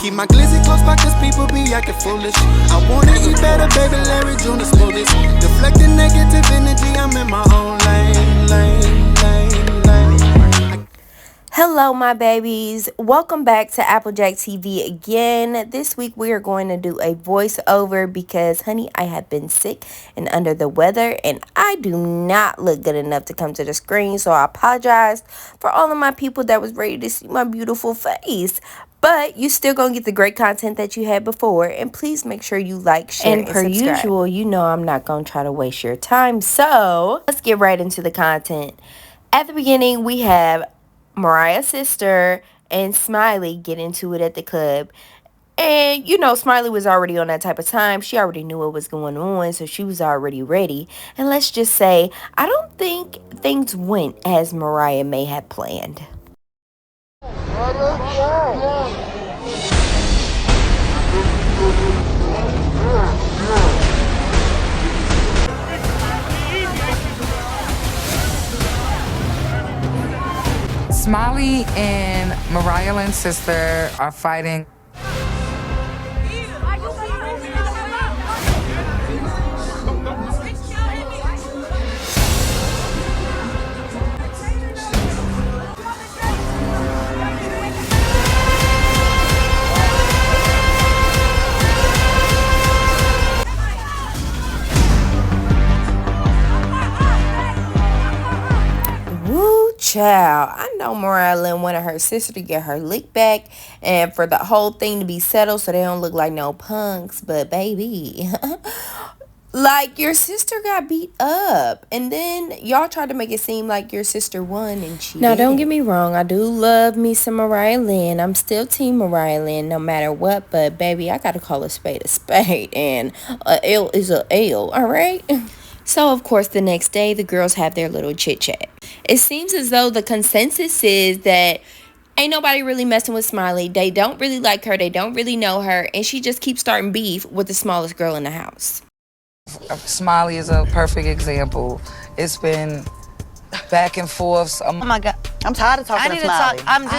Keep my glizzy close by cause people be acting foolish. I wanna eat better, baby, Larry June, the smoothest. Deflecting negative energy, I'm in my own lane. Hello my babies, welcome back to Applejack TV again. This week we are going to do a voiceover because honey, I have been sick and under the weather and I do not look good enough to come to the screen, so I apologize for all of my people that was ready to see my beautiful face. But you still gonna get the great content that you had before, and please make sure you like, share, and per usual, you know I'm not gonna try to waste your time, so let's get right into the content. At the beginning we have Mariah's sister and Smiley get into it at the club. And, you know, Smiley was already on that type of time. She already knew what was going on, so she was already ready. And let's just say, I don't think things went as Mariah may have planned. Smiley and Mariah Lynn's sister are fighting. Child, I know Mariah Lynn wanted her sister to get her lick back and for the whole thing to be settled so they don't look like no punks, but baby, like your sister got beat up and then y'all tried to make it seem like your sister won and she Now, don't get me wrong, I do love me some Mariah Lynn. I'm still team Mariah Lynn no matter what, but baby, I gotta call a spade and a L is a L, all right? So, of course, the next day, the girls have their little chit-chat. It seems as though the consensus is that ain't nobody really messing with Smiley. They don't really like her. They don't really know her. And she just keeps starting beef with the smallest girl in the house. Smiley is a perfect example. It's been back and forth. Oh my God. I'm tired of talking to Smiley. I'm just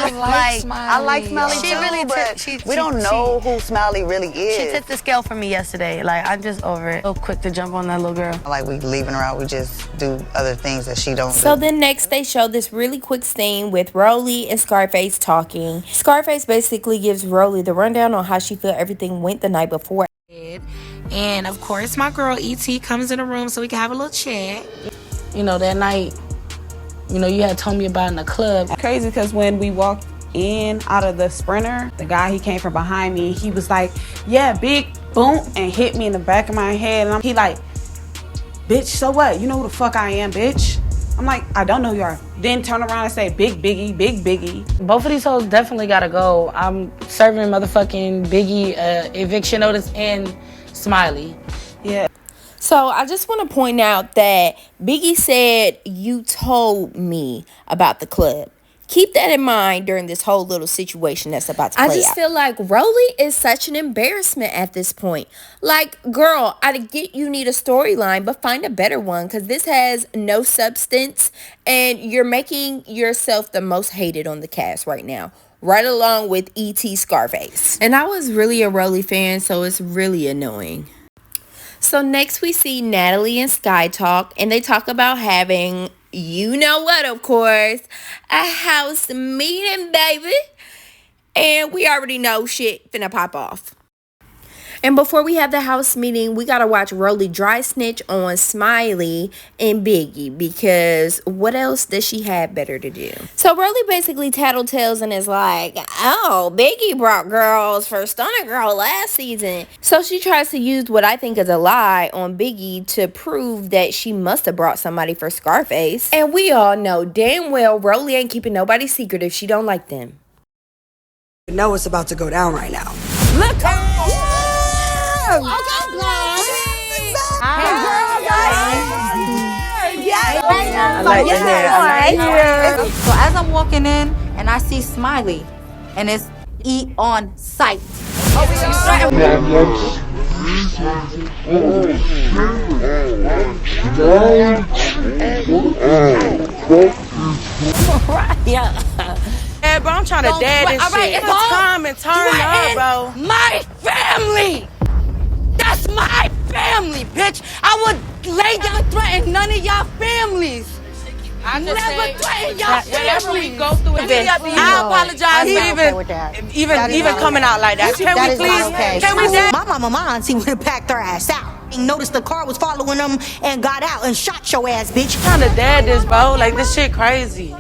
I like Smiley she too, really but we don't know who Smiley really is. She tipped the scale for me yesterday. Like, I'm just over it. So quick to jump on that little girl. Like, we leaving her out, we just do other things that she don't do. So then next they show this really quick scene with Rolly and Scarface talking. Scarface basically gives Rolly the rundown on how she felt everything went the night before. And of course my girl E.T. comes in the room so we can have a little chat. You know, that night, you know, you had told me about in the club. Crazy because when we walked in out of the Sprinter, the guy, he came from behind me. He was like, yeah, big boom, and hit me in the back of my head. And he like, bitch, so what? You know who the fuck I am, bitch? I'm like, I don't know you are. Then turn around and say, big Biggie. Both of these hoes definitely gotta go. I'm serving motherfucking Biggie eviction notice and Smiley. Yeah. So I just want to point out that Biggie said, you told me about the club. Keep that in mind during this whole little situation that's about to play out. I just feel like Rolly is such an embarrassment at this point. Like, girl, I get you need a storyline, but find a better one because this has no substance and you're making yourself the most hated on the cast right now. Right along with E.T. Scarface. And I was really a Rolly fan, so it's really annoying. So next we see Natalie and Sky talk, and they talk about having, you know what, of course, a house meeting, baby. And we already know shit finna pop off. And before we have the house meeting, we gotta watch Rolly dry snitch on Smiley and Biggie because what else does she have better to do? So Rolly basically tattletales and is like, oh, Biggie brought girls for Stunner Girl last season. So she tries to use what I think is a lie on Biggie to prove that she must have brought somebody for Scarface. And we all know damn well Rolly ain't keeping nobody's secret if she don't like them. You know it's about to go down right now. Look! So as I'm walking in and I see Smiley and it's E on sight. Yeah, bro, I'm trying to dad this shit. It's time and turn up, bro. My family! That's my family, bitch! I would lay down threaten none of y'all families! I never threaten y'all Whatever we families! go through, I apologize even coming out like that. Can we please? Can we dad? My auntie would have packed her ass out. Noticed the car was following them and got out and shot your ass, bitch. I'm trying to dad this, bro. Like, this shit crazy.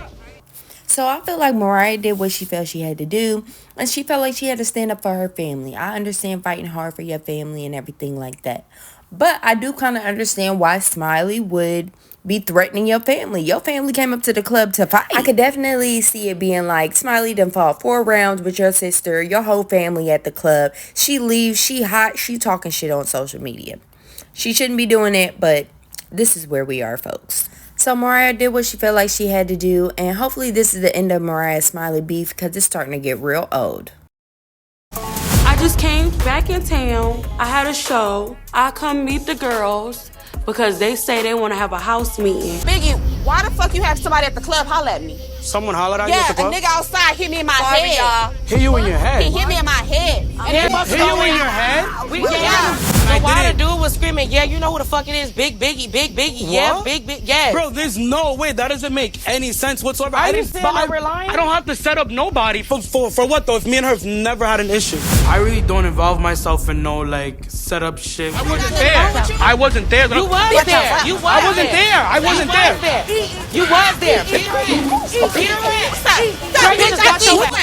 So I feel like Mariah did what she felt she had to do, and she felt like she had to stand up for her family. I understand fighting hard for your family and everything like that. But I do kind of understand why Smiley would be threatening your family. Your family came up to the club to fight. I could definitely see it being like, Smiley done fought 4 rounds with your sister, your whole family at the club. She leaves, she hot, she talking shit on social media. She shouldn't be doing it, but this is where we are, folks. So Mariah did what she felt like she had to do, and hopefully this is the end of Mariah Smiley beef because it's starting to get real old. I just came back in town. I had a show. I come meet the girls because they say they want to have a house meeting. Biggie, why the fuck you have somebody at the club holler at me? Someone hollered at you at the club? Yeah, a nigga outside hit me in my head. Y'all. Hit you in your head? He hit me in my head. Hit you in your head? The water dude was screaming, yeah, you know who the fuck it is, Big Biggie, yeah, Big, yeah. Bro, there's no way. That doesn't make any sense whatsoever. I don't have to set up nobody. For what though? If me and her have never had an issue. I really don't involve myself in no, like, set up shit. I wasn't there. I wasn't there. You was there. I wasn't there. I wasn't there. You was there.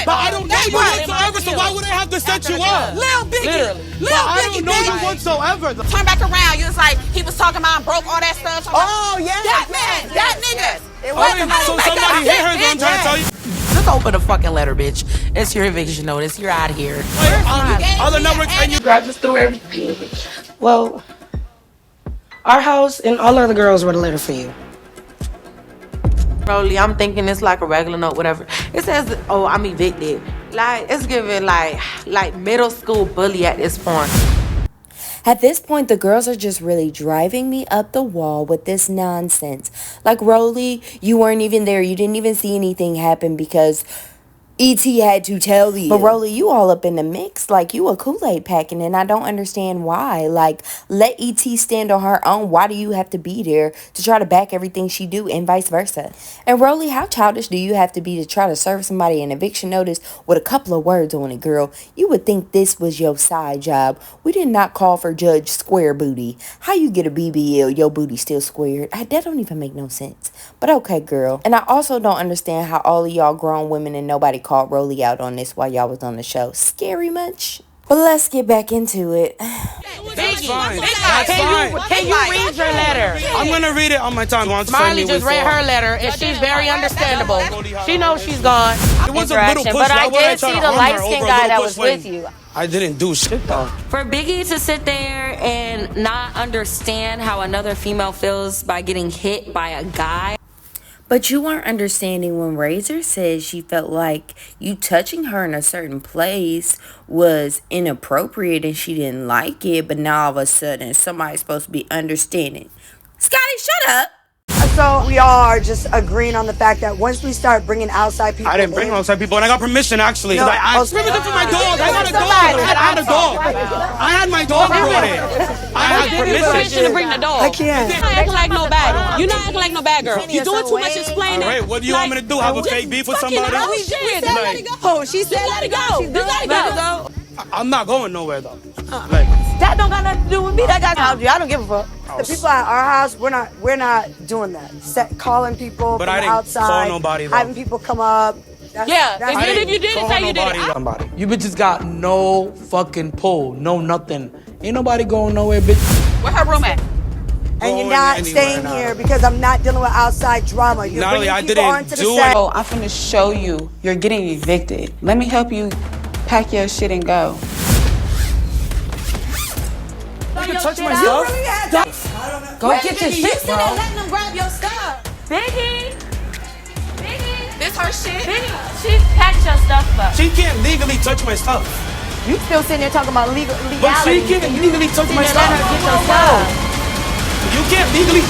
But I don't know you whatsoever, so why would I have to set you up? Lil Biggie. Lil I Biggie, don't know you whatsoever. Turn back around. You was like, he was talking about broke, all that stuff. Oh, yeah. That man, that nigga. So somebody hit her, I'm trying to tell you. Just open a fucking letter, bitch. It's your eviction notice. You're out of here. Other numbers and you I just threw everything. Well, our house and all other girls wrote a letter for you. Probably, I'm thinking it's like a regular note, whatever. It says, oh, I'm evicted. Like, it's giving like middle school bully at this point. At this point, the girls are just really driving me up the wall with this nonsense. Like, Rolly, you weren't even there. You didn't even see anything happen because E.T. had to tell you. But Rolly, you all up in the mix. Like, you a Kool-Aid packing, and I don't understand why. Like, let E.T. stand on her own. Why do you have to be there to try to back everything she do and vice versa? And Rolly, how childish do you have to be to try to serve somebody an eviction notice with a couple of words on it, girl? You would think this was your side job. We did not call for Judge Square Booty. How you get a BBL, your booty still squared? That don't even make no sense. But okay, girl. And I also don't understand how all of y'all grown women and nobody called Rolly out on this while y'all was on the show. Scary much? But let's get back into it. Biggie, fine. Can you read your letter? I'm gonna read it on my time. Smiley just read her letter, and she's very understandable. She knows she's gone. It was a little push. But I did see the light-skinned guy that was with you. I didn't do shit though. For Biggie to sit there and not understand how another female feels by getting hit by a guy. But you weren't understanding when Razor said she felt like you touching her in a certain place was inappropriate and she didn't like it, but now all of a sudden somebody's supposed to be understanding. Scotty, shut up! So we all are just agreeing on the fact that once we start bringing outside people, I didn't bring outside people, and I got permission actually. No, I permission for my dog. I had a dog. I had a dog. I had my dog brought in. I had Permission to bring the dog. I can't. You're not acting like no bad. You're not acting like no bad girl. You're doing too much explaining. All right, what do you want me to do? Have a fake beef with somebody? She said let it go. She said let it go. You let it go. I'm not going nowhere though. That don't got nothing to do with me. That got to do. I don't give a fuck. The people at our house, we're not doing that. Calling people But from I didn't outside, call nobody, though. having people come up. That's If you did it, say you did it. Somebody. You bitches got no fucking pull, no nothing. Ain't nobody going nowhere, bitch. Where her room at? And you're not staying here because I'm not dealing with outside drama. You're Natalie, bringing I people didn't onto the do set. it. Oh, I'm finna show you. You're getting evicted. Let me help you pack your shit and go. You can touch my stuff. Go get your shit, bro. Letting them grab your stuff. Biggie, This her shit? Biggie, she packed your stuff up. She can't legally touch my stuff. You still sitting there talking about legality. But she can't legally touch my Let her stuff. get your stuff. You can't legally.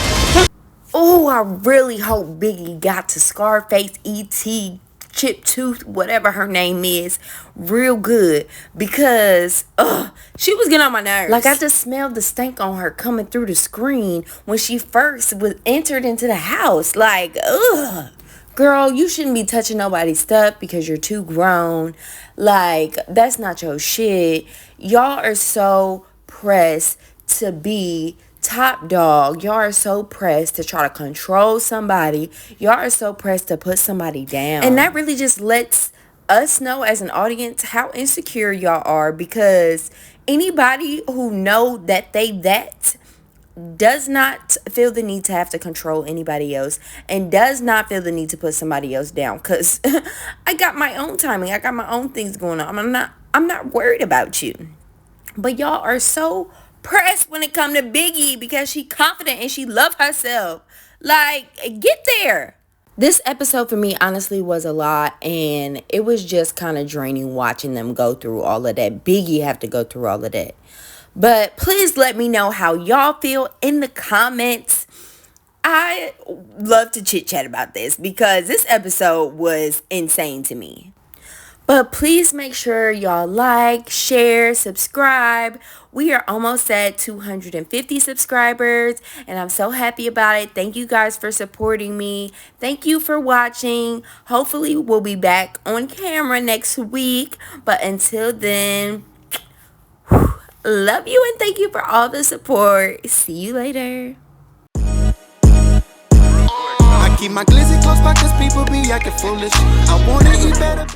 Oh, I really hope Biggie got to Scarface E.T. Chip Tooth, whatever her name is, real good, because she was getting on my nerves. Like, I just smelled the stank on her coming through the screen when she first was entered into the house. Like, girl, you shouldn't be touching nobody's stuff because you're too grown. Like, that's not your shit. Y'all are so pressed to be top dog. Y'all are so pressed to try to control somebody. Y'all are so pressed to put somebody down. And that really just lets us know as an audience how insecure y'all are, because anybody who know that they that does not feel the need to have to control anybody else and does not feel the need to put somebody else down, because I got my own timing. I got my own things going on. I'm not worried about you. But y'all are so pressed when it come to Biggie because she confident and she love herself. Like, get there. This episode for me honestly was a lot, and it was just kind of draining watching them go through all of that. Biggie have to go through all of that. But please let me know how y'all feel in the comments. I love to chit chat about this because this episode was insane to me. But please make sure y'all like, share, subscribe. We are almost at 250 subscribers, and I'm so happy about it. Thank you guys for supporting me. Thank you for watching. Hopefully we'll be back on camera next week. But until then, love you and thank you for all the support. See you later. I keep my glizzy close by cause people be acting foolish. I wanna eat better.